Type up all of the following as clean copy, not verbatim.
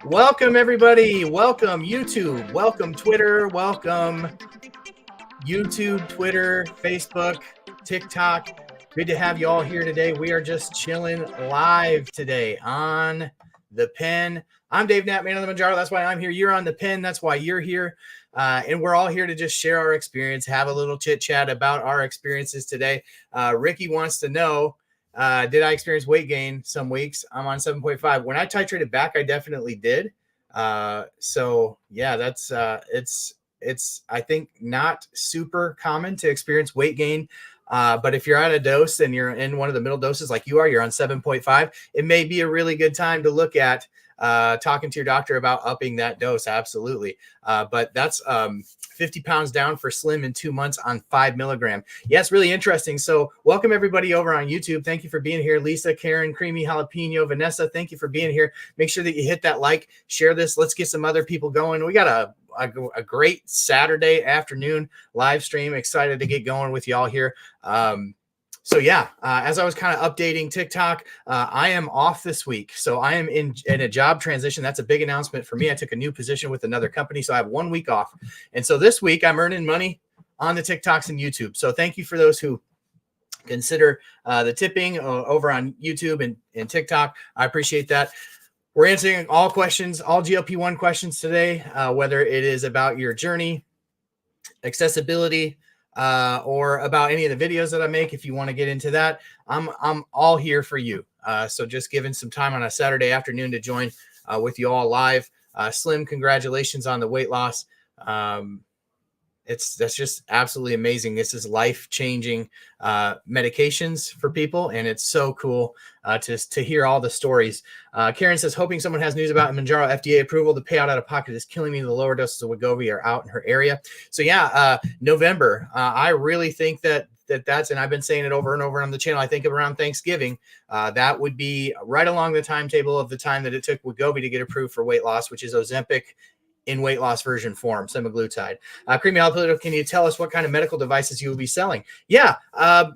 Welcome, everybody. Welcome, YouTube. Welcome, Twitter. Welcome, YouTube, Twitter, Facebook, TikTok. Good to have you all here today. We are just chilling live today on the pen. I'm Dave Knapp, ManOnMounjaro. That's why I'm here. You're on the pen. That's why you're here. And we're all here to just share our experience, have a little chit chat about our experiences today. Ricky wants to know, did I experience weight gain some weeks? I'm on 7.5. When I titrated back, I definitely did. So yeah, that's it's I think not super common to experience weight gain. But if you're at a dose and you're in one of the middle doses like you are, you're on 7.5, it may be a really good time to look at talking to your doctor about upping that dose. Absolutely. But that's 50 pounds down for Slim in 2 months on 5 milligram. Yeah, it's really interesting. So welcome everybody over on YouTube. Thank you for being here. Lisa, Karen, Creamy Jalapeno, Vanessa, thank you for being here. Make sure that you hit that like, share this. Let's get some other people going. We got a great Saturday afternoon live stream. Excited to get going with y'all here. So yeah, as I was kind of updating TikTok, I am off this week. So I am in a job transition. That's a big announcement for me. I took a new position with another company, so I have 1 week off. And so this week I'm earning money on the TikToks and YouTube. So thank you for those who consider the tipping over on YouTube and TikTok. I appreciate that. We're answering all questions, all GLP-1 questions today, whether it is about your journey, accessibility, or about any of the videos that I make. If you want to get into that, I'm all here for you. So just giving some time on a Saturday afternoon to join with you all live. Slim, congratulations on the weight loss. That's just absolutely amazing. This is life-changing medications for people, and it's so cool to hear all the stories. Karen says, hoping someone has news about Mounjaro FDA approval. The payout out of pocket is killing me. The lower doses of Wegovy are out in her area. So yeah, November. I really think that's, and I've been saying it over and over on the channel, I think around Thanksgiving, that would be right along the timetable of the time that it took Wegovy to get approved for weight loss, which is Ozempic in weight loss version form, semaglutide. Creamy Jalapeno, can you tell us what kind of medical devices you will be selling? Yeah,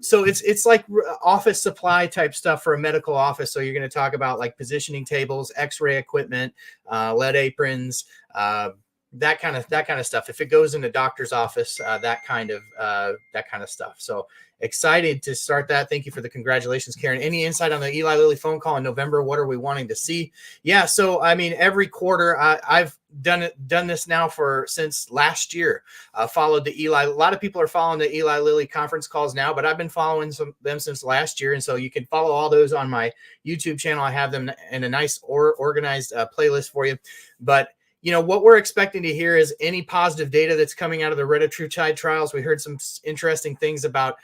so it's like office supply type stuff for a medical office. So you're going to talk about like positioning tables, X-ray equipment, lead aprons, that kind of stuff. If it goes in a doctor's office, that kind of stuff. So excited to start that. Thank you for the congratulations, Karen. Any insight on the Eli Lilly phone call in November? What are we wanting to see? Yeah, so I mean, every quarter I've done this now since last year. Followed the Eli. A lot of people are following the Eli Lilly conference calls now, but I've been following them since last year, and so you can follow all those on my YouTube channel. I have them in a nice organized playlist for you. But you know, what we're expecting to hear is any positive data that's coming out of the retatrutide trials. We heard some interesting things about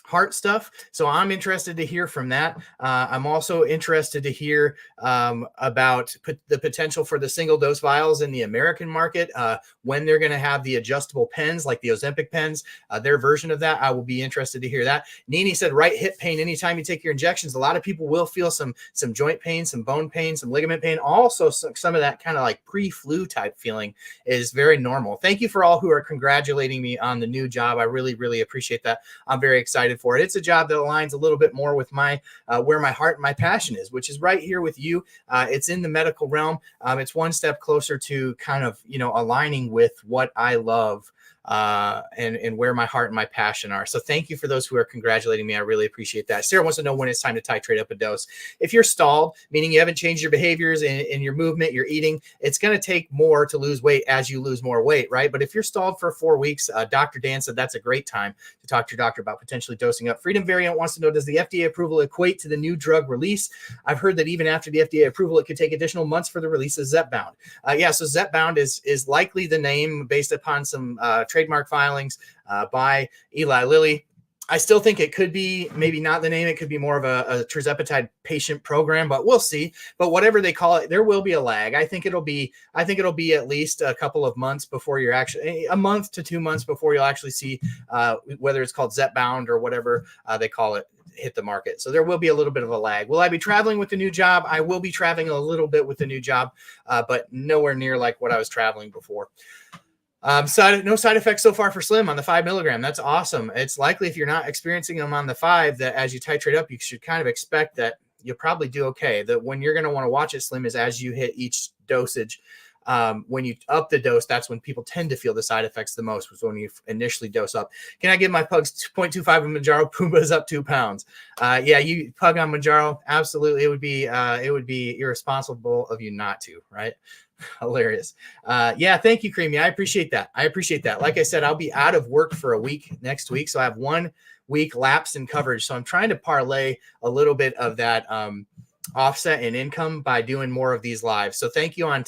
heart stuff. So I'm interested to hear from that. I'm also interested to hear about the potential for the single dose vials in the American market, when they're going to have the adjustable pens like the Ozempic pens, their version of that. I will be interested to hear that. Nini said, right hip pain anytime you take your injections. A lot of people will feel some joint pain, some bone pain, some ligament pain. Also, some of that kind of like pre-flu type feeling is very normal. Thank you for all who are congratulating me on the new job. I really, really appreciate that. I'm very excited for it. It's a job that aligns a little bit more with my where my heart and my passion is, which is right here with you. It's in the medical realm. It's one step closer to kind of, you know, aligning with what I love and where my heart and my passion are. So thank you for those who are congratulating me. I really appreciate that. Sarah wants to know when it's time to titrate up a dose. If you're stalled, meaning you haven't changed your behaviors in your movement, your eating, it's going to take more to lose weight as you lose more weight, right? But if you're stalled for 4 weeks, Dr. Dan said that's a great time to talk to your doctor about potentially dosing up. Freedom Variant wants to know, does the FDA approval equate to the new drug release? I've heard that even after the FDA approval, it could take additional months for the release of Zepbound. Yeah, so Zepbound is likely the name based upon some trademark filings by Eli Lilly. I still think it could be maybe not the name. It could be more of a tirzepatide patient program, but we'll see. But whatever they call it, there will be a lag. I think it'll be at least a couple of months before you're actually a month to 2 months before you'll actually see whether it's called Zepbound or whatever they call it hit the market. So there will be a little bit of a lag. Will I be traveling with the new job? I will be traveling a little bit with the new job, but nowhere near like what I was traveling before. No side effects so far for Slim on the 5 milligram. That's awesome. It's likely if you're not experiencing them on the 5, that as you titrate up, you should kind of expect that you'll probably do okay. That when you're going to want to watch it, Slim, is as you hit each dosage. When you up the dose, that's when people tend to feel the side effects the most, was when you initially dose up. Can I give my pugs 2.25 of Mounjaro? Pumbaa's up 2 pounds. Yeah, you pug on Mounjaro. Absolutely. It would be irresponsible of you not to, right? Hilarious. Yeah, thank you, Creamy. I appreciate that. Like I said, I'll be out of work for a week next week. So I have 1 week lapse in coverage. So I'm trying to parlay a little bit of that offset in income by doing more of these lives. So thank you on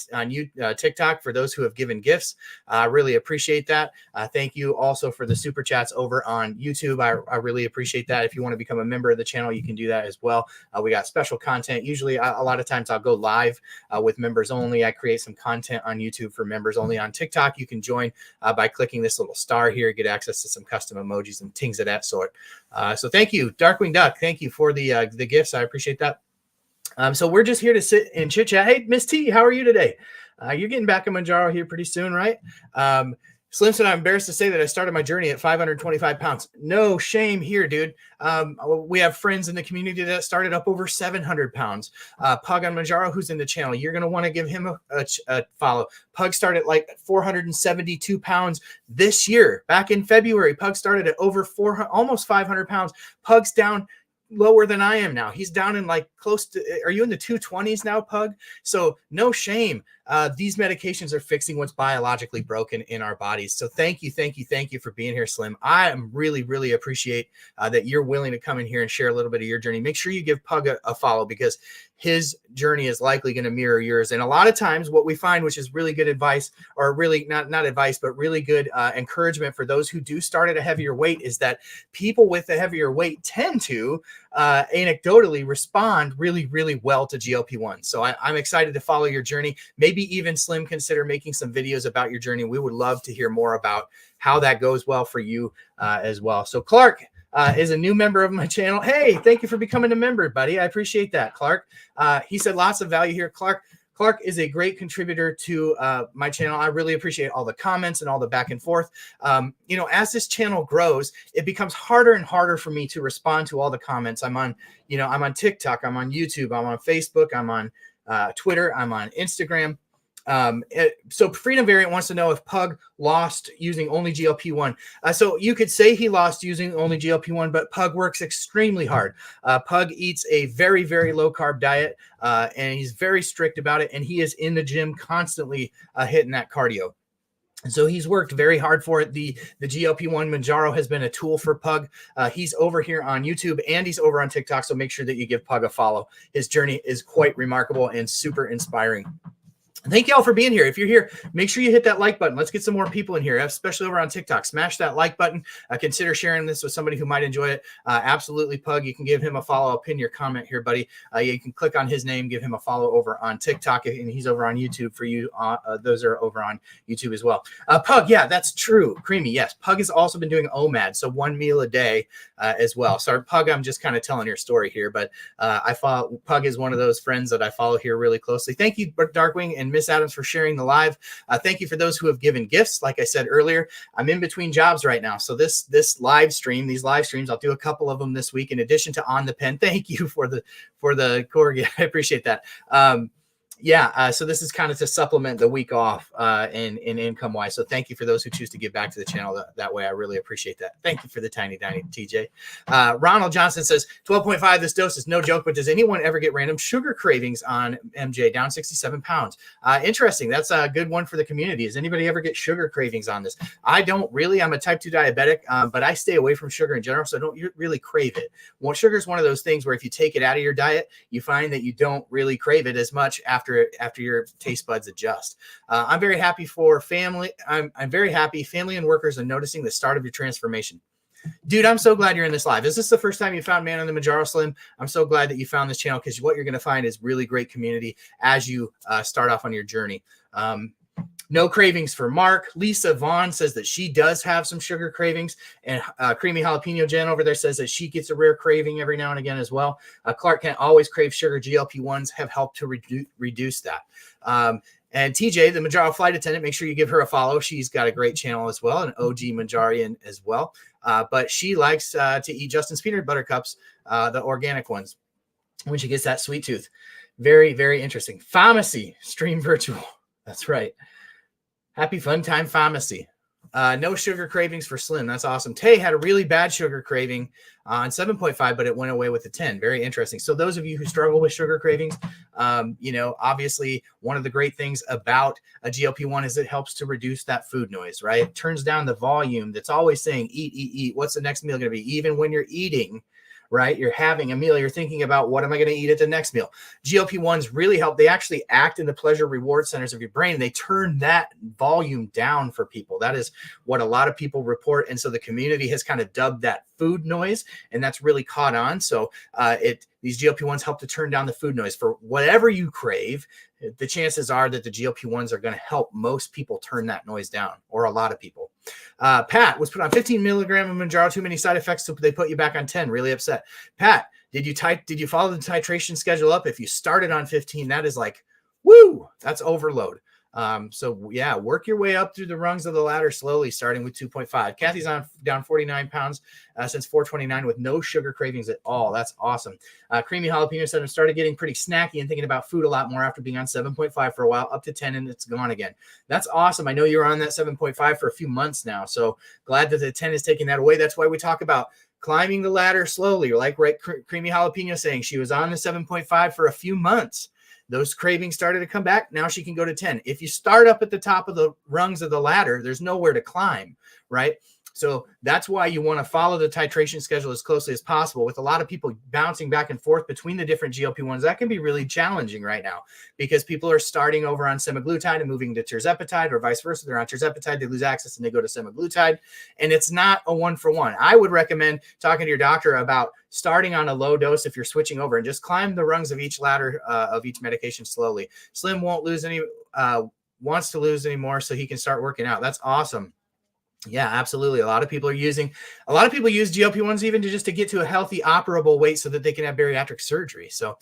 TikTok for those who have given gifts. I really appreciate that. Thank you also for the super chats over on YouTube. I really appreciate that. If you want to become a member of the channel, you can do that as well. We got special content. Usually a lot of times I'll go live with members only. I create some content on YouTube for members only. On TikTok, you can join by clicking this little star here, get access to some custom emojis and things of that sort. So thank you, Darkwing Duck. Thank you for the gifts. I appreciate that. So we're just here to sit and chit chat. Hey, Miss T, how are you today? You're getting back in Mounjaro here pretty soon, right? Slim said, I'm embarrassed to say that I started my journey at 525 pounds. No shame here, dude. We have friends in the community that started up over 700 pounds. Pug on Mounjaro, who's in the channel, you're going to want to give him a follow. Pug started like 472 pounds this year. Back in February, Pug started at over almost 500 pounds. Pug's down lower than I am now. He's down in like close to, are you in the 220s now, Pug? So no shame. These medications are fixing what's biologically broken in our bodies. So thank you for being here, Slim. I am really appreciate that you're willing to come in here and share a little bit of your journey. Make sure you give Pug a follow, because his journey is likely going to mirror yours. And a lot of times what we find, which is really good advice, or really not advice, but really good encouragement for those who do start at a heavier weight, is that people with a heavier weight tend to anecdotally respond really well to GLP-1. So I'm excited to follow your journey. Maybe even, Slim, consider making some videos about your journey. We would love to hear more about how that goes well for you as well. So Clark is a new member of my channel. Hey, thank you for becoming a member, buddy. I appreciate that, Clark. He said lots of value here. Clark is a great contributor to my channel. I really appreciate all the comments and all the back and forth. As this channel grows, it becomes harder and harder for me to respond to all the comments. I'm on TikTok, I'm on YouTube, I'm on Facebook, I'm on Twitter, I'm on Instagram. So Freedom Variant wants to know if Pug lost using only GLP-1. So you could say he lost using only GLP-1, but Pug works extremely hard. Pug eats a very low carb diet, and he's very strict about it. And he is in the gym constantly hitting that cardio. And so he's worked very hard for it. The GLP-1 Mounjaro has been a tool for Pug. He's over here on YouTube and he's over on TikTok. So make sure that you give Pug a follow. His journey is quite remarkable and super inspiring. Thank you all for being here. If you're here, make sure you hit that like button. Let's get some more people in here, especially over on TikTok. Smash that like button. Consider sharing this with somebody who might enjoy it. Absolutely, Pug. You can give him a follow. I'll pin your comment here, buddy. You can click on his name, give him a follow over on TikTok, and he's over on YouTube for you. Those are over on YouTube as well. Pug, yeah, that's true. Creamy, yes. Pug has also been doing OMAD, so 1 meal a day as well. Sorry, Pug, I'm just kind of telling your story here, but Pug is one of those friends that I follow here really closely. Thank you, Darkwing and Miss Adams, for sharing the live. Thank you for those who have given gifts. Like I said earlier, I'm in between jobs right now. So these live streams, I'll do a couple of them this week in addition to On the Pen. Thank you for the corgi. I appreciate that. So this is kind of to supplement the week off in income wise. So thank you for those who choose to give back to the channel that way. I really appreciate that. Thank you for the tiny TJ. Ronald Johnson says 12.5. This dose is no joke, but does anyone ever get random sugar cravings on MJ? Down 67 pounds. Interesting. That's a good one for the community. Does anybody ever get sugar cravings on this? I don't really. I'm a type 2 diabetic, but I stay away from sugar in general, so I don't really crave it. Well, sugar is one of those things where if you take it out of your diet, you find that you don't really crave it as much after your taste buds adjust. I'm very happy for family. I'm very happy family and workers are noticing the start of your transformation. Dude, I'm so glad you're in this live. Is this the first time you found ManOnMounjaro, Slim? I'm so glad that you found this channel, because what you're going to find is really great community as you start off on your journey. No cravings for Mark. Lisa Vaughn says that she does have some sugar cravings. And Creamy Jalapeno Jen over there says that she gets a rare craving every now and again as well. Clark can't always crave sugar. GLP-1s have helped to reduce that. And TJ, the Mounjaro flight attendant, make sure you give her a follow. She's got a great channel as well, an OG Mounjarian as well. But she likes to eat Justin's peanut butter cups, the organic ones, when she gets that sweet tooth. Very, very interesting. Pharmacy stream virtual. That's right. Happy fun time pharmacy. No sugar cravings for Slim. That's awesome. Tay had a really bad sugar craving on 7.5, but it went away with the 10. Very interesting. So those of you who struggle with sugar cravings, obviously one of the great things about a GLP-1 is it helps to reduce that food noise, right? It turns down the volume that's always saying, eat, eat, eat. What's the next meal going to be? Even when you're eating, right? You're having a meal. You're thinking about what am I going to eat at the next meal? GLP-1s really help. They actually act in the pleasure reward centers of your brain. And they turn that volume down for people. That is what a lot of people report. And so the community has kind of dubbed that food noise, and that's really caught on. So these GLP-1s help to turn down the food noise for whatever you crave. The chances are that the GLP-1s are going to help most people turn that noise down, or a lot of people. Pat was put on 15 milligram of Mounjaro, too many side effects, so they put you back on 10. Really upset. Pat, did you follow the titration schedule up? If you started on 15, that is like, woo, that's overload. So yeah, work your way up through the rungs of the ladder slowly, starting with 2.5. Kathy's down 49 pounds since 429 with no sugar cravings at all. That's awesome. Creamy Jalapeno said I started getting pretty snacky and thinking about food a lot more after being on 7.5 for a while, up to 10, and it's gone again. That's awesome. I know you're on that 7.5 for a few months now, so glad that the 10 is taking that away. That's why we talk about climbing the ladder slowly, like Creamy Jalapeno saying she was on the 7.5 for a few months. Those cravings started to come back. Now she can go to 10. If you start up at the top of the rungs of the ladder, there's nowhere to climb, right? So that's why you want to follow the titration schedule as closely as possible. With a lot of people bouncing back and forth between the different GLP-1s, that can be really challenging right now because people are starting over on semaglutide and moving to tirzepatide, or vice versa. They're on tirzepatide, they lose access, and they go to semaglutide. And it's not a one-for-one. I would recommend talking to your doctor about starting on a low dose if you're switching over, and just climb the rungs of each ladder of each medication slowly. Slim wants to lose any more so he can start working out. That's awesome. Yeah, absolutely. A lot of people use GLP-1s even to get to a healthy operable weight so that they can have bariatric surgery. So,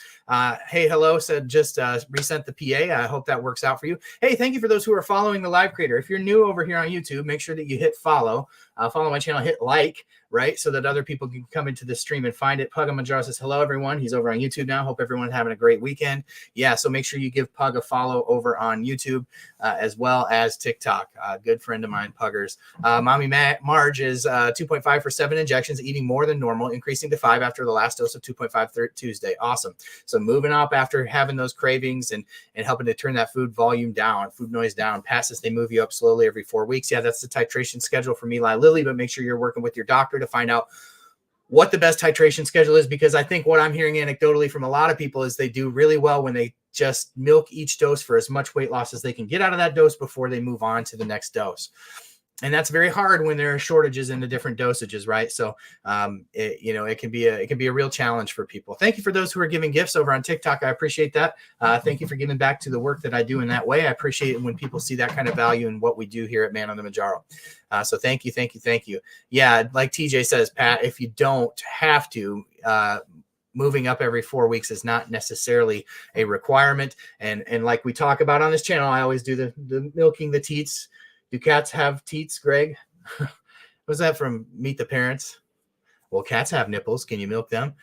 hey, hello, said just resent the PA. I hope that works out for you. Hey, thank you for those who are following the live creator. If you're new over here on YouTube, make sure that you hit follow. Follow my channel, hit like, right? So that other people can come into the stream and find it. Pug ManOnMounjaro says, hello, everyone. He's over on YouTube now. Hope everyone's having a great weekend. Yeah, so make sure you give Pug a follow over on YouTube as well as TikTok. Good friend of mine, Puggers. Mommy Marge is 2.5 for 7 injections, eating more than normal, increasing to 5 after the last dose of 2.5 Tuesday. Awesome. So moving up after having those cravings and helping to turn that food volume down, food noise down. Pat says they move you up slowly every 4 weeks. Yeah, that's the titration schedule for Eli Lilly, but make sure you're working with your doctor to find out what the best titration schedule is, because I think what I'm hearing anecdotally from a lot of people is they do really well when they just milk each dose for as much weight loss as they can get out of that dose before they move on to the next dose. And that's very hard when there are shortages in the different dosages, right? So, it can be a real challenge for people. Thank you for those who are giving gifts over on TikTok. I appreciate that. Thank you for giving back to the work that I do in that way. I appreciate it when people see that kind of value in what we do here at ManOnMounjaro. So thank you. Yeah, like TJ says, Pat, if you don't have to, moving up every 4 weeks is not necessarily a requirement. And like we talk about on this channel, I always do the milking the teats. Do cats have teats, Greg? Was that from Meet the Parents? Well, cats have nipples. Can you milk them?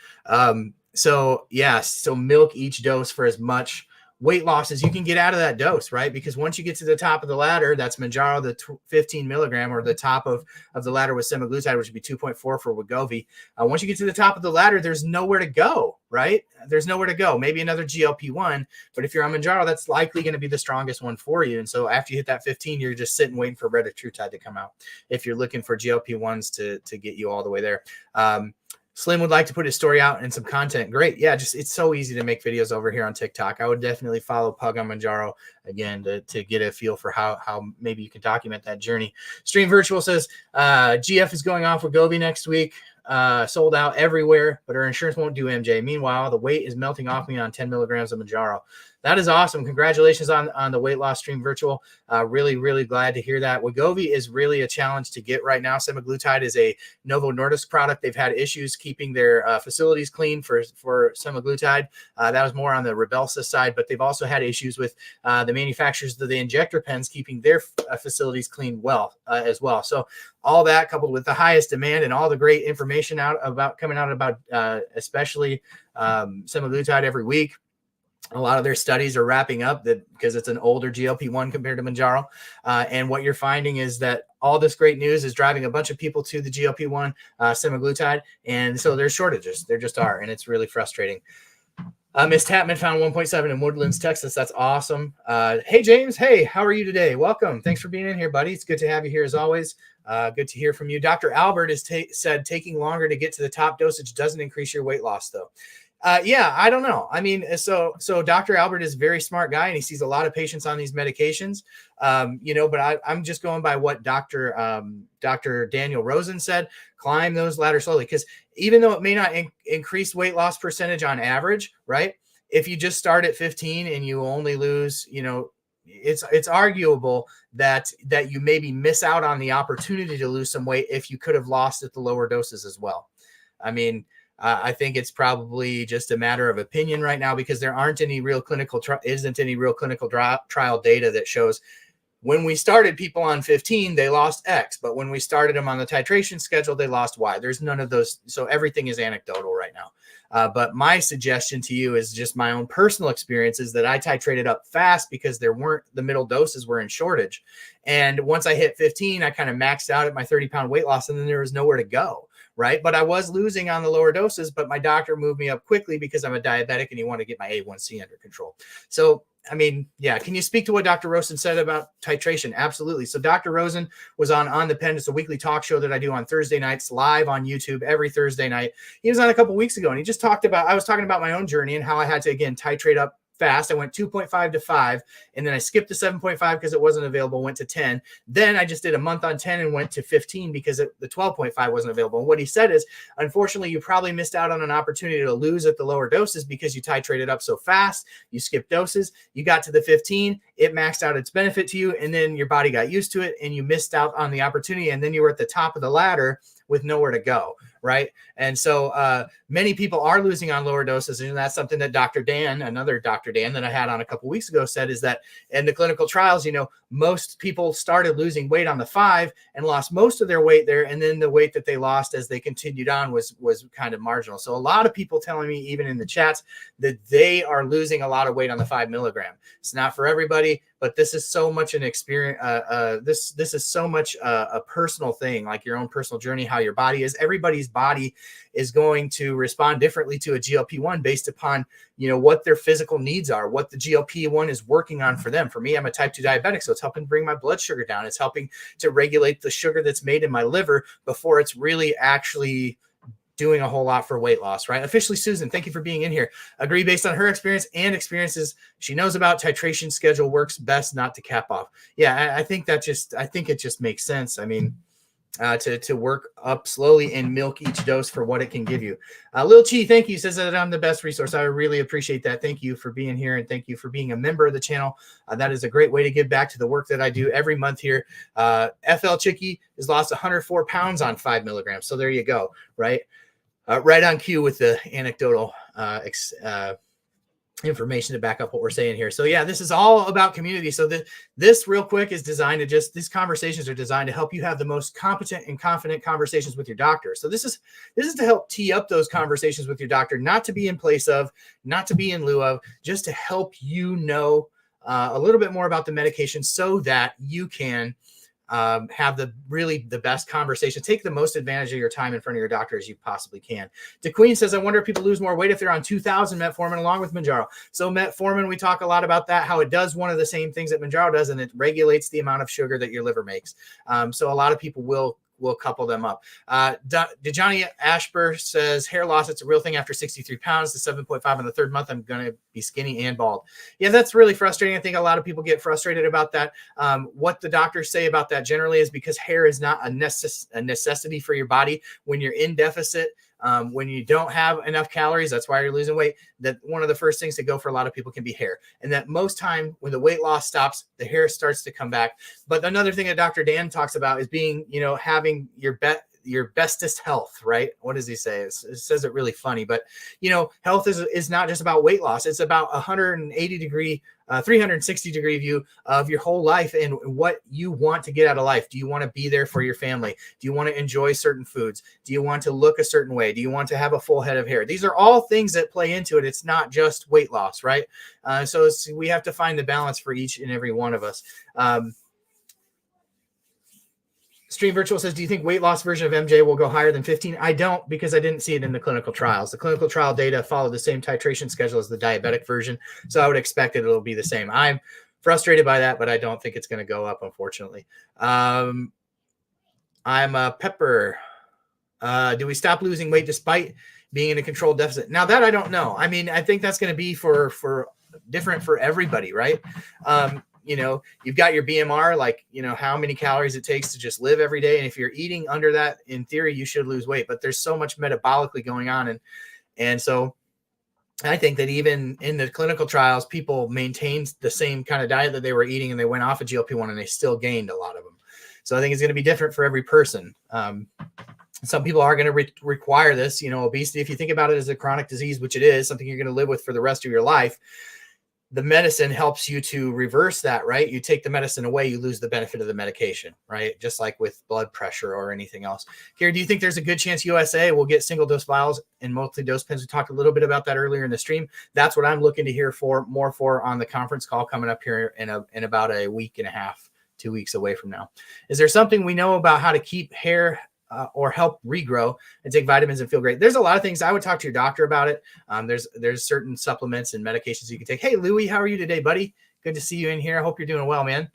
So milk each dose for as much weight loss as you can get out of that dose, right? Because once you get to the top of the ladder, that's Mounjaro, the 15 milligram, or the top of the ladder with semaglutide, which would be 2.4 for Wegovy. Once you get to the top of the ladder, there's nowhere to go, right? There's nowhere to go. Maybe another GLP-1, but if you're on Mounjaro, that's likely going to be the strongest one for you. And so after you hit that 15, you're just sitting waiting for retatrutide to come out if you're looking for GLP-1s to get you all the way there. Slim would like to put his story out and some content. Great. Yeah, it's so easy to make videos over here on TikTok. I would definitely follow Pug on Mounjaro again to get a feel for how maybe you can document that journey. Stream Virtual says GF is going off with Wegovy next week. Sold out everywhere, but our insurance won't do MJ. Meanwhile, the weight is melting off me on 10 milligrams of Mounjaro. That is awesome. Congratulations on the weight loss Stream Virtual. Really, really glad to hear that. Wegovy is really a challenge to get right now. Semaglutide is a Novo Nordisk product. They've had issues keeping their facilities clean for semaglutide. That was more on the Rybelsus side, but they've also had issues with the manufacturers of the injector pens keeping their facilities clean as well. So all that coupled with the highest demand and all the great information coming out about especially semaglutide every week. A lot of their studies are wrapping up that because it's an older GLP-1 compared to Mounjaro. And what you're finding is that all this great news is driving a bunch of people to the GLP-1 semaglutide. And so there's shortages. There just are. And it's really frustrating. Miss Tapman found 1.7 in Woodlands, Texas. That's awesome. Hey, James. Hey, how are you today? Welcome. Thanks for being in here, buddy. It's good to have you here as always. Good to hear from you. Dr. Albert has said taking longer to get to the top dosage doesn't increase your weight loss, though. Yeah, I don't know. I mean, so Dr. Albert is a very smart guy and he sees a lot of patients on these medications, but I'm just going by what Dr. Daniel Rosen said, climb those ladders slowly. Because even though it may not increase weight loss percentage on average, right? If you just start at 15 and you only lose, it's arguable that you maybe miss out on the opportunity to lose some weight if you could have lost at the lower doses as well. I mean, I think it's probably just a matter of opinion right now because there aren't any real clinical trial data that shows when we started people on 15, they lost X, but when we started them on the titration schedule, they lost Y. There's none of those. So everything is anecdotal right now. But my suggestion to you is just my own personal experiences that I titrated up fast because the middle doses were in shortage. And once I hit 15, I kind of maxed out at my 30-pound weight loss and then there was nowhere to go. Right. But I was losing on the lower doses, but my doctor moved me up quickly because I'm a diabetic and he wanted to get my A1C under control. So, I mean, yeah. Can you speak to what Dr. Rosen said about titration? Absolutely. So Dr. Rosen was on The Pen. It's a weekly talk show that I do on Thursday nights live on YouTube every Thursday night. He was on a couple weeks ago and he just I was talking about my own journey and how I had to, again, titrate up fast. I went 2.5 to 5, and then I skipped to 7.5 because it wasn't available, went to 10. Then I just did a month on 10 and went to 15 because the 12.5 wasn't available. And what he said is, unfortunately, you probably missed out on an opportunity to lose at the lower doses because you titrated up so fast, you skipped doses, you got to the 15, it maxed out its benefit to you, and then your body got used to it, and you missed out on the opportunity, and then you were at the top of the ladder with nowhere to go, right? And so many people are losing on lower doses, and that's something that Dr. Dan, another Dr. Dan that I had on a couple weeks ago, said is that in the clinical trials, most people started losing weight on the 5 and lost most of their weight there, and then the weight that they lost as they continued on was kind of marginal. So a lot of people telling me, even in the chats, that they are losing a lot of weight on the 5 milligram. It's not for everybody, but this is so much an experience. This is so much a personal thing, like your own personal journey, how your body is. Everybody's body is going to respond differently to a GLP-1 based upon, what their physical needs are, what the GLP-1 is working on for them. For me, I'm a type 2 diabetic, so it's helping bring my blood sugar down. It's helping to regulate the sugar that's made in my liver before it's really actually doing a whole lot for weight loss, right? Officially, Susan, thank you for being in here. Agree based on her experience and experiences she knows about. Titration schedule works best not to cap off. Yeah, I think it just makes sense. I mean, to work up slowly and milk each dose for what it can give you. Lil Chi, thank you, says that I'm the best resource. I really appreciate that. Thank you for being here, and thank you for being a member of the channel. That is a great way to give back to the work that I do every month here. FL Chicky has lost 104 pounds on 5 milligrams. So there you go, right? Right on cue with the anecdotal information to back up what we're saying here. So yeah, this is all about community. So this real quick is designed to these conversations are designed to help you have the most competent and confident conversations with your doctor. So this is to help tee up those conversations with your doctor, not to be in place of, not to be in lieu of, just to help a little bit more about the medication so that you can have the best conversation. Take the most advantage of your time in front of your doctor as you possibly can. DeQueen says, I wonder if people lose more weight if they're on 2,000 metformin along with Mounjaro. So metformin, we talk a lot about that, how it does one of the same things that Mounjaro does, and it regulates the amount of sugar that your liver makes. So a lot of people will couple them up. Dejani Ashburr says, hair loss, it's a real thing after 63 pounds to 7.5 in the third month. I'm going to be skinny and bald. Yeah, that's really frustrating. I think a lot of people get frustrated about that. What the doctors say about that generally is because hair is not a necessity for your body. When you're in deficit, when you don't have enough calories, that's why you're losing weight. That one of the first things to go for a lot of people can be hair. And that most time when the weight loss stops, the hair starts to come back. But another thing that Dr. Dan talks about is being, having your your bestest health, right? What does he say? It says it really funny, but health is not just about weight loss. It's about 360 degree view of your whole life and what you want to get out of life. Do you want to be there for your family? Do you want to enjoy certain foods? Do you want to look a certain way? Do you want to have a full head of hair? These are all things that play into it. It's not just weight loss, right? So we have to find the balance for each and every one of us. Stream Virtual says, do you think weight loss version of MJ will go higher than 15? I don't, because I didn't see it in the clinical trials. The clinical trial data follow the same titration schedule as the diabetic version, so I would expect it'll be the same. I'm frustrated by that, but I don't think it's going to go up, unfortunately. I'm a Pepper. Do we stop losing weight despite being in a controlled deficit? Now that I don't know. I mean, I think that's going to be for different for everybody, right? You've got your BMR, like, how many calories it takes to just live every day. And if you're eating under that, in theory, you should lose weight, but there's so much metabolically going on. And so I think that even in the clinical trials, people maintained the same kind of diet that they were eating, and they went off of GLP-1 and they still gained a lot of them. So I think it's going to be different for every person. Some people are going to require this, obesity. If you think about it as a chronic disease, which it is, something you're going to live with for the rest of your life, the medicine helps you to reverse that, right? You take the medicine away, you lose the benefit of the medication, right? Just like with blood pressure or anything else. Kira, do you think there's a good chance USA will get single dose vials and multi-dose pens? We talked a little bit about that earlier in the stream. That's what I'm looking to hear more for on the conference call coming up here in about a week and a half, 2 weeks away from now. Is there something we know about how to keep hair or help regrow and take vitamins and feel great? There's a lot of things. I would talk to your doctor about it. There's certain supplements and medications you can take. Hey, Louie, how are you today, buddy? Good to see you in here. I hope you're doing well, man.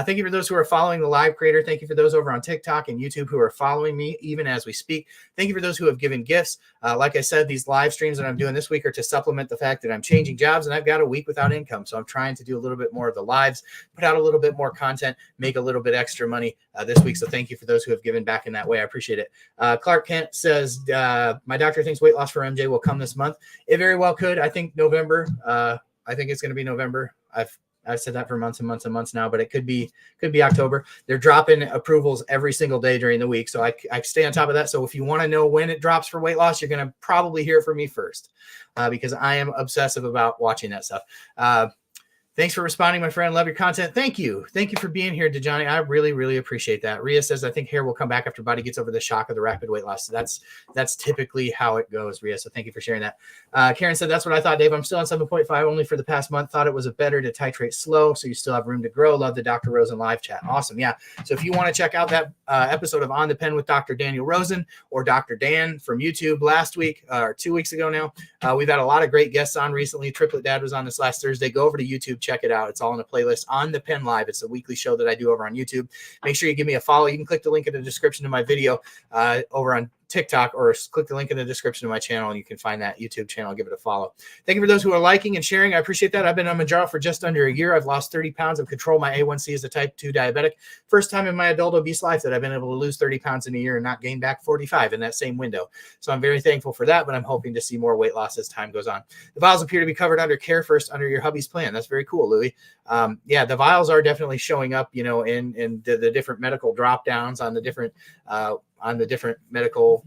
Thank you for those who are following the live creator. Thank you for those over on TikTok and YouTube who are following me even as we speak. Thank you for those who have given gifts. Like I said, these live streams that I'm doing this week are to supplement the fact that I'm changing jobs and I've got a week without income. So I'm trying to do a little bit more of the lives, put out a little bit more content, make a little bit extra money this week. So thank you for those who have given back in that way. I appreciate it. Clark Kent says, my doctor thinks weight loss for MJ will come this month. It very well could. I think November. I think it's going to be November. I've said that for months and months and months now, but it could be October. They're dropping approvals every single day during the week. So I stay on top of that. So if you want to know when it drops for weight loss, you're going to probably hear from me first because I am obsessive about watching that stuff. Thanks for responding, my friend. Love your content. Thank you. Thank you for being here, Dejani. I really, really appreciate that. Ria says, I think hair will come back after body gets over the shock of the rapid weight loss. So that's typically how it goes, Ria. So thank you for sharing that. Karen said, that's what I thought, Dave. I'm still on 7.5 only for the past month. Thought it was better to titrate slow so you still have room to grow. Love the Dr. Rosen live chat. Awesome. Yeah. So if you want to check out that episode of On the Pen with Dr. Daniel Rosen or Dr. Dan from YouTube last week or 2 weeks ago now, we've had a lot of great guests on recently. Triplet Dad was on this last Thursday. Go over to YouTube. Check it out. It's all in a playlist On the Pen Live. It's a weekly show that I do over on YouTube. Make sure you give me a follow. You can click the link in the description of my video over on TikTok or click the link in the description of my channel and you can find that YouTube channel. Give it a follow. Thank you for those who are liking and sharing. I appreciate that. I've been on Mounjaro for just under a year. I've lost 30 pounds and control my A1C as a type 2 diabetic. First time in my adult obese life that I've been able to lose 30 pounds in a year and not gain back 45 in that same window. So I'm very thankful for that, but I'm hoping to see more weight loss as time goes on. The vials appear to be covered under Care First under your hubby's plan. That's very cool, Louie. Yeah, the vials are definitely showing up, in the different medical drop downs on the different medical,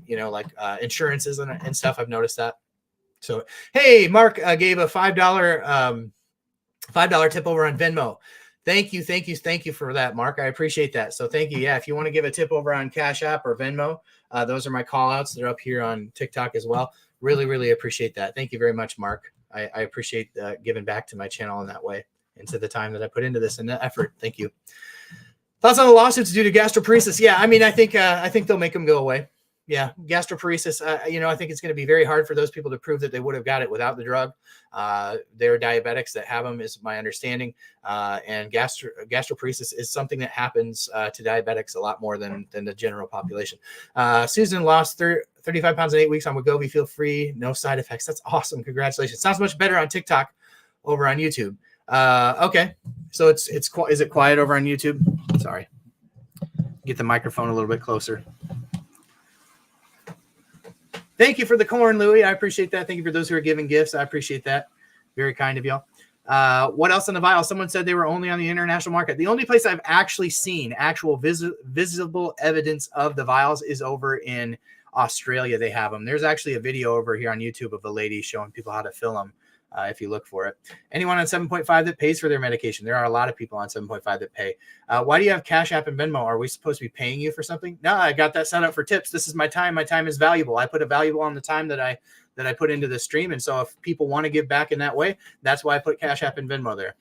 insurances and stuff. I've noticed that. So, hey, Mark gave a $5 tip over on Venmo. Thank you for that, Mark. I appreciate that. So thank you. Yeah, if you want to give a tip over on Cash App or Venmo, those are my call outs. They're up here on TikTok as well. Really, really appreciate that. Thank you very much, Mark. I appreciate giving back to my channel in that way and to the time that I put into this and the effort. Thank you. Thoughts on the lawsuits due to gastroparesis? Yeah, I mean, I think they'll make them go away. Yeah, gastroparesis. I think it's going to be very hard for those people to prove that they would have got it without the drug. There are diabetics that have them, is my understanding. And gastroparesis is something that happens to diabetics a lot more than the general population. Susan lost 35 pounds in 8 weeks on Wegovy. Feel free, no side effects. That's awesome. Congratulations. Sounds much better on TikTok over on YouTube. Okay, so is it quiet over on YouTube? Sorry. Get the microphone a little bit closer. Thank you for the corn, Louie. I appreciate that. Thank you for those who are giving gifts. I appreciate that. Very kind of y'all. What else on the vial? Someone said they were only on the international market. The only place I've actually seen actual visible evidence of the vials is over in Australia. They have them. There's actually a video over here on YouTube of a lady showing people how to fill them. If you look for it. Anyone on 7.5 that pays for their medication? There are a lot of people on 7.5 that pay. Why do you have Cash App and Venmo? Are we supposed to be paying you for something? No, I got that set up for tips. This is my time. My time is valuable. I put a valuable on the time that I put into the stream. And so if people want to give back in that way, that's why I put Cash App and Venmo there.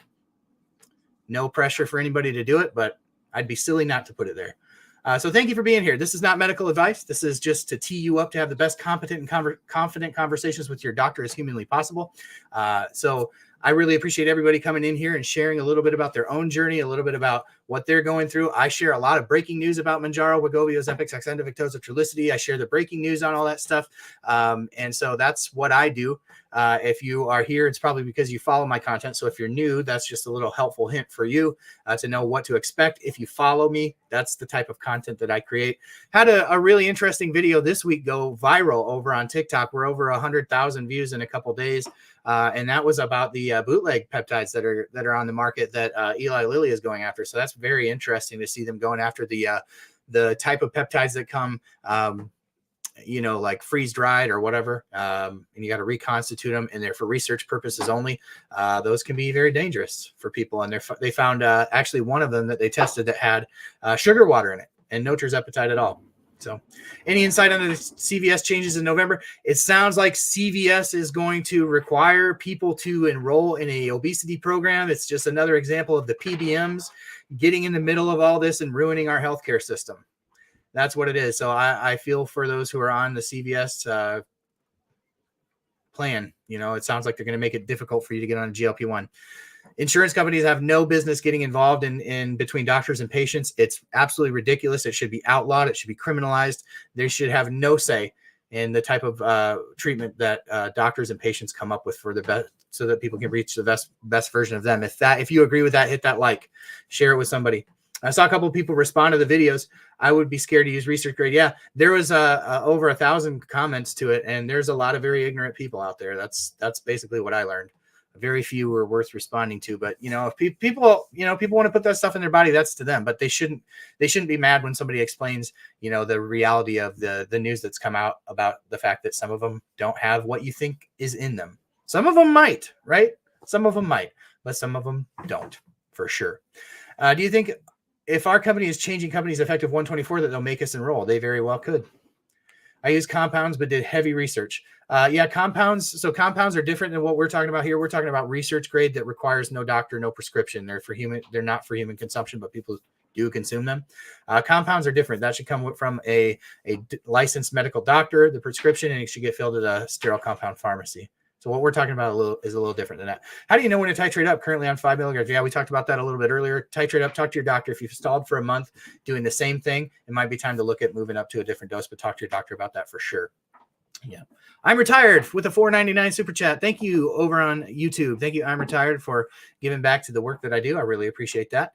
No pressure for anybody to do it, but I'd be silly not to put it there. So thank you for being here. This is not medical advice. This is just to tee you up to have the best competent and confident conversations with your doctor as humanly possible. So I really appreciate everybody coming in here and sharing a little bit about their own journey, a little bit about what they're going through. I share a lot of breaking news about Mounjaro, Wegovy, Ozempic, Saxenda, Victoza, Trulicity. I share the breaking news on all that stuff. And so that's what I do. If you are here, it's probably because you follow my content. So if you're new, that's just a little helpful hint for you to know what to expect. If you follow me, that's the type of content that I create. Had a really interesting video this week go viral over on TikTok. We're over 100,000 views in a couple days. And that was about the bootleg peptides that are on the market that Eli Lilly is going after. So that's very interesting to see them going after the type of peptides that come like freeze dried or whatever. And you got to reconstitute them, and they're for research purposes only. Those can be very dangerous for people. And they found actually one of them that they tested that had sugar water in it and no tirzepatide at all. So any insight on the CVS changes in November? It sounds like CVS is going to require people to enroll in a obesity program. It's just another example of the PBMs getting in the middle of all this and ruining our healthcare system. That's what it is. So I feel for those who are on the CVS plan. It sounds like they're going to make it difficult for you to get on a GLP-1. Insurance companies have no business getting involved in between doctors and patients. It's absolutely ridiculous. It should be outlawed. It should be criminalized. They should have no say in the type of treatment that doctors and patients come up with for the best, so that people can reach the best version of them. If you agree with that, hit that like, share it with somebody. I saw a couple of people respond to the videos. I would be scared to use research grade. Yeah, there was over 1,000 comments to it, and there's a lot of very ignorant people out there. That's basically what I learned. Very few were worth responding to, but if people want to put that stuff in their body, that's to them. But they shouldn't be mad when somebody explains the reality of the news that's come out about the fact that some of them don't have what you think is in them. Some of them might, right? Some of them might, but some of them don't, for sure. Do you think if our company is changing companies effective 1/24 that they'll make us enroll? They very well could. I use compounds, but did heavy research. Yeah, compounds. So compounds are different than what we're talking about here. We're talking about research grade that requires no doctor, no prescription. They're not for human consumption, but people do consume them. Compounds are different. That should come from a licensed medical doctor, the prescription, and it should get filled at a sterile compound pharmacy. So what we're talking about is a little different than that. How do you know when to titrate up? Currently on 5 milligrams. Yeah, we talked about that a little bit earlier. Titrate up, talk to your doctor. If you've stalled for a month doing the same thing, it might be time to look at moving up to a different dose, but talk to your doctor about that for sure. Yeah. I'm retired with a $4.99 super chat. Thank you over on YouTube. Thank you. I'm retired for giving back to the work that I do. I really appreciate that.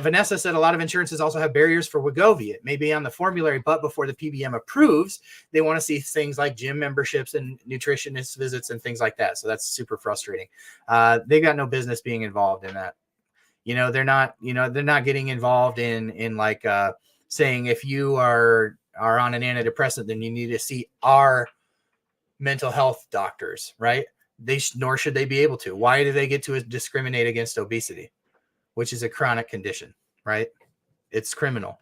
Vanessa said a lot of insurances also have barriers for Wegovy. It may be on the formulary, but before the PBM approves, they want to see things like gym memberships and nutritionist visits and things like that. So that's super frustrating. They've got no business being involved in that. They're not getting involved in like saying if you are on an antidepressant, then you need to see our mental health doctors, right? Nor should they be able to. Why do they get to discriminate against obesity, which is a chronic condition, right? It's criminal.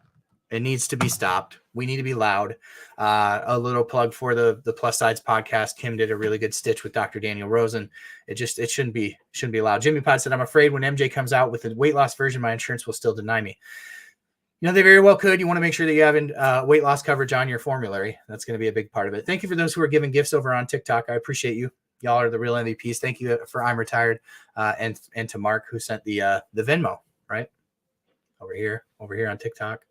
It needs to be stopped. We need to be loud. A little plug for the Plus Sides podcast. Kim did a really good stitch with Dr. Daniel Rosen. It shouldn't be loud. Jimmy Pod said, I'm afraid when MJ comes out with the weight loss version, my insurance will still deny me. They very well could. You want to make sure that you have weight loss coverage on your formulary. That's going to be a big part of it. Thank you for those who are giving gifts over on TikTok. I appreciate you. Y'all are the real MVPs. Thank you for I'm retired, and to Mark who sent the Venmo right over here on TikTok,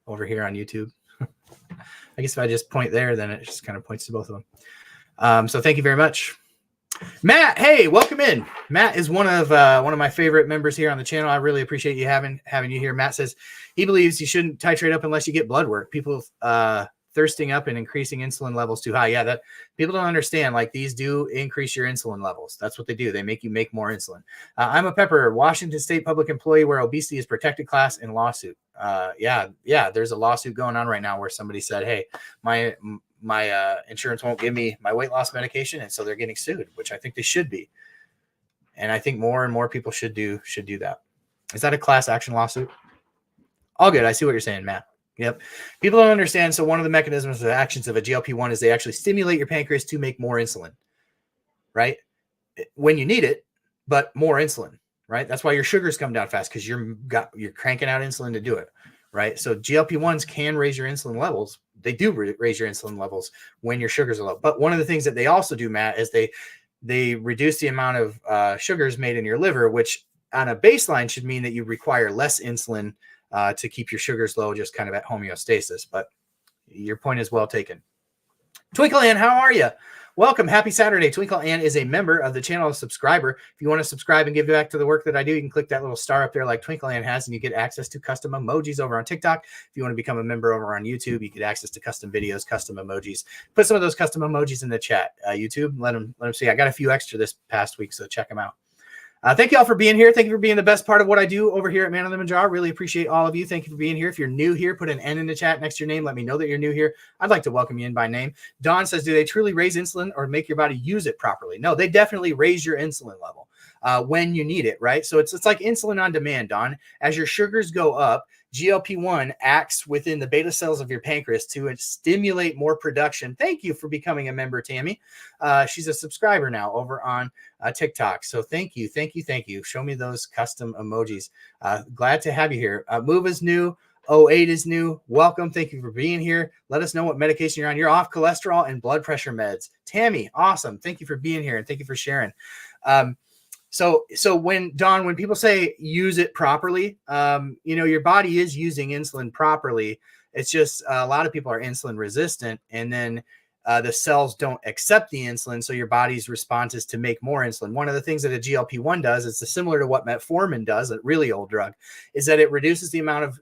over here on YouTube. I guess if I just point there, then it just kind of points to both of them. So thank you very much. Matt, hey, welcome in. Matt is one of my favorite members here on the channel. I really appreciate you having you here. Matt says he believes you shouldn't titrate up unless you get blood work. People thirsting up and increasing insulin levels too high. Yeah, that people don't understand. Like these do increase your insulin levels. That's what they do. They make you make more insulin. I'm a Pepper, Washington State public employee where obesity is protected class in lawsuit. Yeah. There's a lawsuit going on right now where somebody said, hey, my insurance won't give me my weight loss medication. And so they're getting sued, which I think they should be. And I think more and more people should do that. Is that a class action lawsuit? All good. I see what you're saying, Matt. Yep. People don't understand. So one of the mechanisms of actions of a GLP-1 is they actually stimulate your pancreas to make more insulin, right? When you need it, but more insulin, right? That's why your sugars come down fast because you're cranking out insulin to do it, right? So GLP-1s can raise your insulin levels. They do raise your insulin levels when your sugars are low. But one of the things that they also do, Matt, is they reduce the amount of sugars made in your liver, which on a baseline should mean that you require less insulin to keep your sugars low, just kind of at homeostasis. But your point is well taken. Twinkle Ann, how are you? Welcome. Happy Saturday. Twinkle Ann is a member of the channel, a subscriber. If you want to subscribe and give back to the work that I do, you can click that little star up there like Twinkle Ann has, and you get access to custom emojis over on TikTok. If you want to become a member over on YouTube, you get access to custom videos, custom emojis. Put some of those custom emojis in the chat. YouTube, let them see. I got a few extra this past week, so check them out. Thank you all for being here. Thank you for being the best part of what I do over here at ManOnMounjaro. Really appreciate all of you. Thank you for being here. If you're new here, put an N in the chat next to your name. Let me know that you're new here. I'd like to welcome you in by name. Dawn says, do they truly raise insulin or make your body use it properly? No, they definitely raise your insulin level when you need it, right? So it's like insulin on demand, Dawn. As your sugars go up, GLP-1 acts within the beta cells of your pancreas to stimulate more production. Thank you for becoming a member, Tammy. She's a subscriber now over on TikTok. So thank you. Show me those custom emojis. Glad to have you here. Move is new. 08 is new. Welcome. Thank you for being here. Let us know what medication you're on. You're off cholesterol and blood pressure meds. Tammy, awesome. Thank you for being here and thank you for sharing. So when people say use it properly, your body is using insulin properly. It's just a lot of people are insulin resistant, and then the cells don't accept the insulin. So your body's response is to make more insulin. One of the things that a GLP-1 does, it's similar to what metformin does, a really old drug, is that it reduces the amount of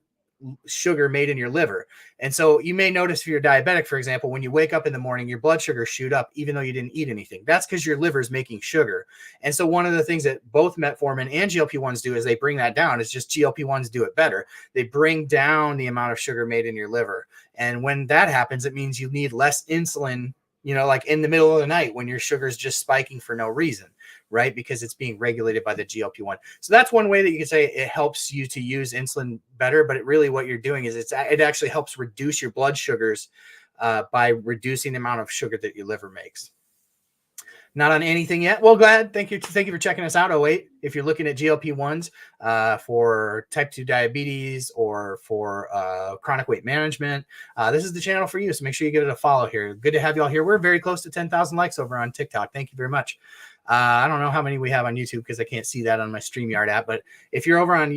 sugar made in your liver. And so you may notice if you're diabetic, for example, when you wake up in the morning, your blood sugar shoot up even though you didn't eat anything. That's because your liver is making sugar. And so one of the things that both metformin and GLP-1s do is they bring that down. It's just GLP-1s do it better. They bring down the amount of sugar made in your liver. And when that happens, it means you need less insulin, like in the middle of the night when your sugar is just spiking for no reason, right? Because it's being regulated by the GLP-1. So that's one way that you can say it helps you to use insulin better, but really what you're doing is it actually helps reduce your blood sugars by reducing the amount of sugar that your liver makes. Not on anything yet. Well, glad. Thank you for checking us out. 08. If you're looking at GLP-1s for type 2 diabetes or for chronic weight management, this is the channel for you. So make sure you give it a follow here. Good to have you all here. We're very close to 10,000 likes over on TikTok. Thank you very much. I don't know how many we have on YouTube because I can't see that on my StreamYard app. But if you're over on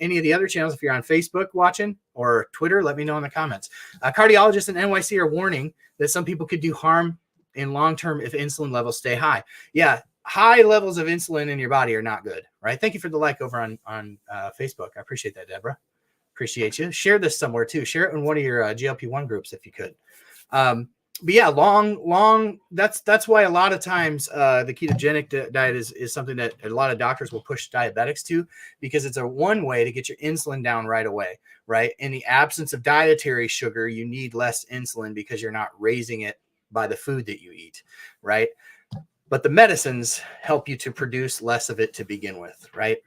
any of the other channels, if you're on Facebook watching or Twitter, let me know in the comments. Cardiologists and NYC are warning that some people could do harm in long term if insulin levels stay high. Yeah, high levels of insulin in your body are not good, right? Thank you for the like over on Facebook. I appreciate that, Deborah. Appreciate you. Share this somewhere too. Share it in one of your GLP-1 groups if you could. But yeah, long. That's why a lot of times the ketogenic diet is something that a lot of doctors will push diabetics to, because it's a one way to get your insulin down right away, right? In the absence of dietary sugar, you need less insulin because you're not raising it by the food that you eat, right? But the medicines help you to produce less of it to begin with, right?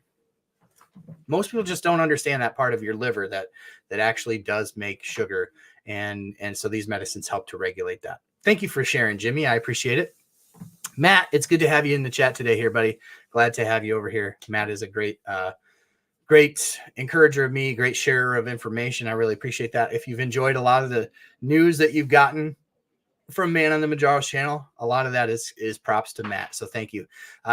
Most people just don't understand that part of your liver that actually does make sugar. And so these medicines help to regulate that. Thank you for sharing, Jimmy. I appreciate it. Matt, it's good to have you in the chat today here, buddy. Glad to have you over here. Matt is a great encourager of me, great sharer of information. I really appreciate that. If you've enjoyed a lot of the news that you've gotten from ManOnMounjaro's channel, a lot of that is props to Matt. So thank you.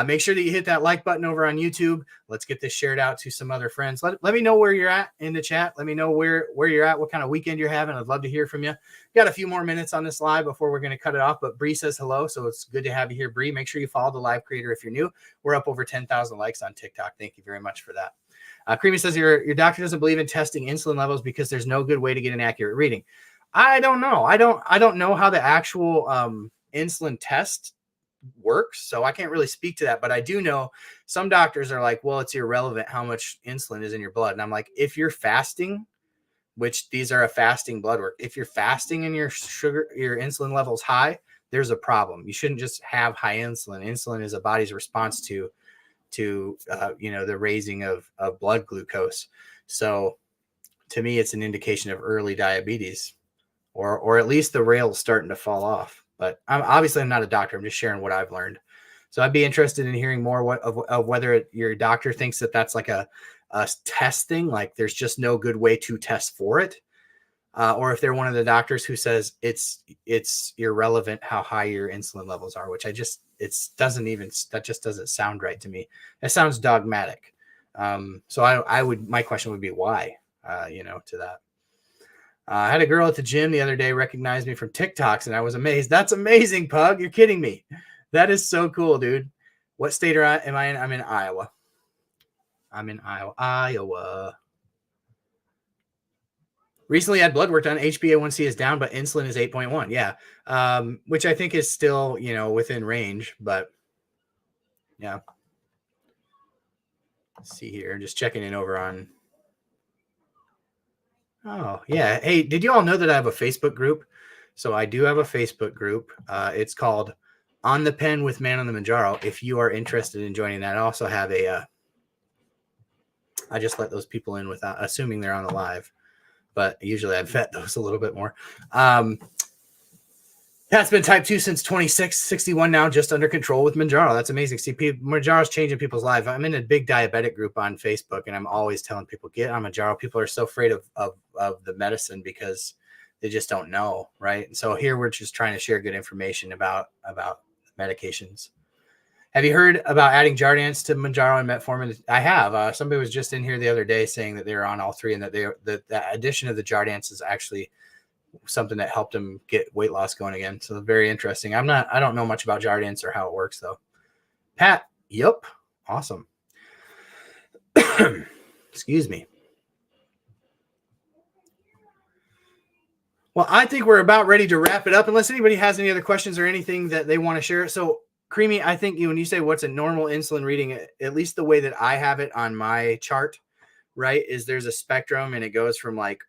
Make sure that you hit that like button over on YouTube. Let's get this shared out to some other friends. Let me know where you're at in the chat. Let me know where you're at, what kind of weekend you're having. I'd love to hear from you. Got a few more minutes on this live before we're going to cut it off, but Bree says hello. So it's good to have you here, Bree. Make sure you follow the live creator if you're new. We're up over 10,000 likes on TikTok. Thank you very much for that. Creamy says your doctor doesn't believe in testing insulin levels because there's no good way to get an accurate reading. I don't know. I don't know how the actual insulin test works, so I can't really speak to that. But I do know some doctors are like, well, it's irrelevant how much insulin is in your blood. And I'm like, if you're fasting, which these are a fasting blood work, if you're fasting and your insulin levels high, there's a problem. You shouldn't just have high insulin. Insulin is a body's response to the raising of blood glucose. So to me, it's an indication of early diabetes, or at least the rail's starting to fall off. But I'm not a doctor. I'm just sharing what I've learned. So I'd be interested in hearing more of whether your doctor thinks that that's like a test thing, like there's just no good way to test for it, or if they're one of the doctors who says it's irrelevant how high your insulin levels are, which that just doesn't sound right to me. It sounds dogmatic. So my question would be why, to that. I had a girl at the gym the other day recognize me from TikToks, and I was amazed. That's amazing, Pug. You're kidding me. That is so cool, dude. What state am I in? I'm in Iowa. Iowa. Recently had blood work done. HbA1c is down, but insulin is 8.1. Yeah. Which I think is still, within range, but yeah. Let's see here. Just checking in over on. Oh, yeah. Hey, did you all know that I have a Facebook group? So I do have a Facebook group. It's called On the Pen with ManOnMounjaro. If you are interested in joining that, I also have I just let those people in without assuming they're on the live, but usually I vet those a little bit more. Pat's been type 2 since 26, 61 now, just under control with Mounjaro. That's amazing. See, Mounjaro's changing people's lives. I'm in a big diabetic group on Facebook, and I'm always telling people, get on Mounjaro. People are so afraid of the medicine because they just don't know, right? And so here we're just trying to share good information about medications. Have you heard about adding Jardiance to Mounjaro and metformin? I have. Somebody was just in here the other day saying that they're on all three, and that the addition of the Jardiance is actually something that helped him get weight loss going again. So very interesting. I don't know much about Jardiance or how it works though. Pat, yep. Awesome. Excuse me. Well, I think we're about ready to wrap it up unless anybody has any other questions or anything that they want to share. So Creamy, I think when you say what's a normal insulin reading, at least the way that I have it on my chart, right, is there's a spectrum and it goes from like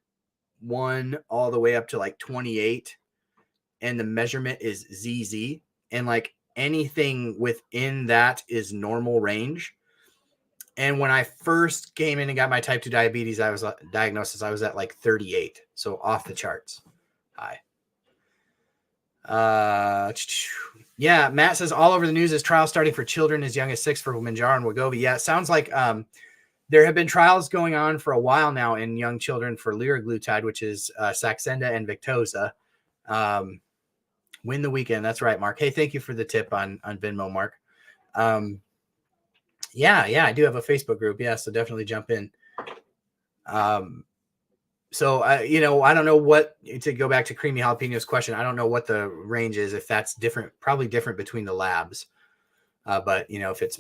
1 all the way up to like 28, and the measurement is ZZ, and like anything within that is normal range. And when I first came in and got my type 2 diabetes, I was diagnosed I was at like 38, so off the charts. Hi. Yeah, Matt says all over the news is trials starting for children as young as 6 for Mounjaro and Wegovy. Yeah, it sounds like there have been trials going on for a while now in young children for liraglutide, which is Saxenda and Victoza. Win the weekend. That's right, Mark. Hey, thank you for the tip on Venmo, Mark. Yeah, I do have a Facebook group. Yeah, so definitely jump in. So I don't know what, to go back to Creamy Jalapeno's question, I don't know what the range is, if that's different, probably different between the labs. But if it's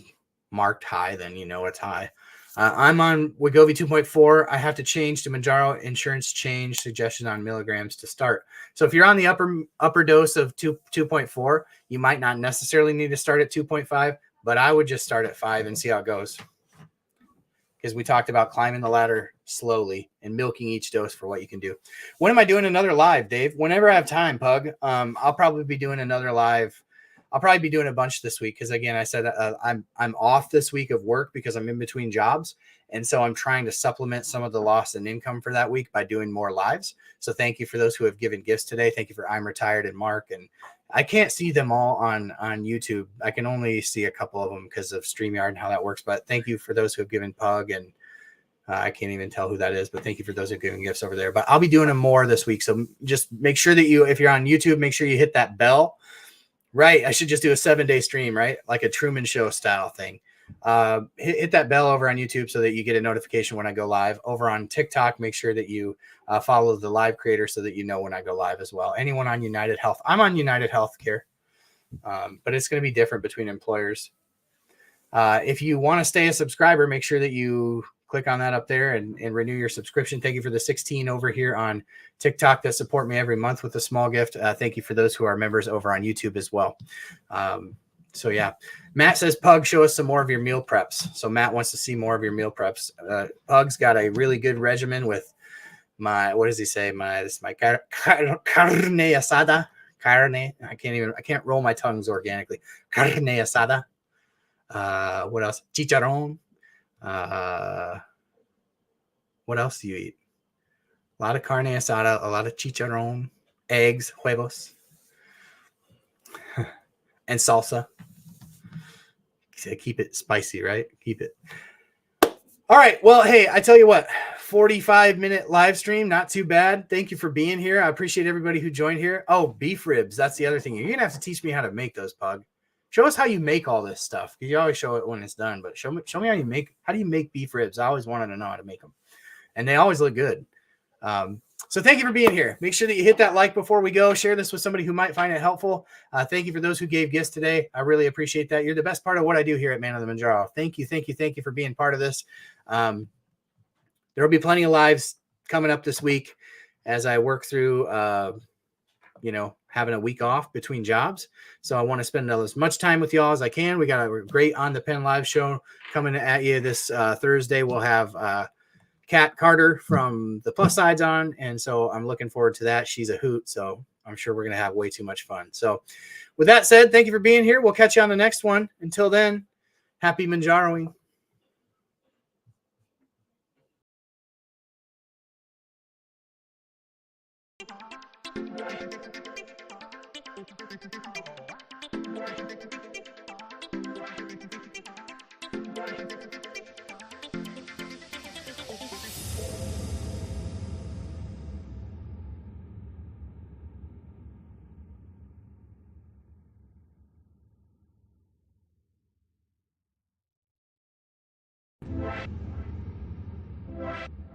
marked high, then it's high. I'm on Wegovy 2.4. I have to change to Mounjaro. Insurance change suggestion on milligrams to start. So if you're on the upper dose of 2.4, you might not necessarily need to start at 2.5, but I would just start at 5 and see how it goes. Because we talked about climbing the ladder slowly and milking each dose for what you can do. When am I doing another live, Dave? Whenever I have time, Pug. I'll probably be doing another live. I'll probably be doing a bunch this week because, again, I said I'm off this week of work because I'm in between jobs. And so I'm trying to supplement some of the loss in income for that week by doing more lives. So thank you for those who have given gifts today. Thank you for I'm Retired and Mark. And I can't see them all on YouTube. I can only see a couple of them because of StreamYard and how that works. But thank you for those who have given Pug, and I can't even tell who that is, but thank you for those who have given gifts over there. But I'll be doing them more this week. So just make sure that if you're on YouTube, make sure you hit that bell. Right. I should just do a 7-day stream, right? Like a Truman Show style thing. Hit that bell over on YouTube so that you get a notification when I go live. Over on TikTok, make sure that you follow the live creator so that you know when I go live as well. Anyone on United Health? I'm on United Healthcare, but it's going to be different between employers. If you want to stay a subscriber, make sure that you click on that up there and renew your subscription. Thank you for the 16 over here on TikTok that support me every month with a small gift. Thank you for those who are members over on YouTube as well. So yeah, Matt says, Pug, show us some more of your meal preps. So Matt wants to see more of your meal preps. Pug's got a really good regimen with my, what does he say? This is my carne asada. Carne. I can't roll my tongues organically. Carne asada. What else? Chicharron. What else do you eat? A lot of carne asada, a lot of chicharron, eggs, huevos, and salsa. Keep it spicy, right? Keep it. All right. Well, hey, I tell you what, 45-minute live stream, not too bad. Thank you for being here. I appreciate everybody who joined here. Oh, beef ribs. That's the other thing. You're going to have to teach me how to make those, Pug. Show us how you make all this stuff. You always show it when it's done, but show me how do you make beef ribs? I always wanted to know how to make them, and they always look good. So thank you for being here. Make sure that you hit that like before we go. Share this with somebody who might find it helpful. Thank you for those who gave gifts today. I really appreciate that. You're the best part of what I do here at ManOnMounjaro. Thank you for being part of this. There will be plenty of lives coming up this week as I work through, having a week off between jobs. So I want to spend as much time with y'all as I can. We got a great On the Pen live show coming at you this Thursday. We'll have Kat Carter from the Plus Sides on. And so I'm looking forward to that. She's a hoot. So I'm sure we're going to have way too much fun. So with that said, thank you for being here. We'll catch you on the next one. Until then, happy Manjaroing.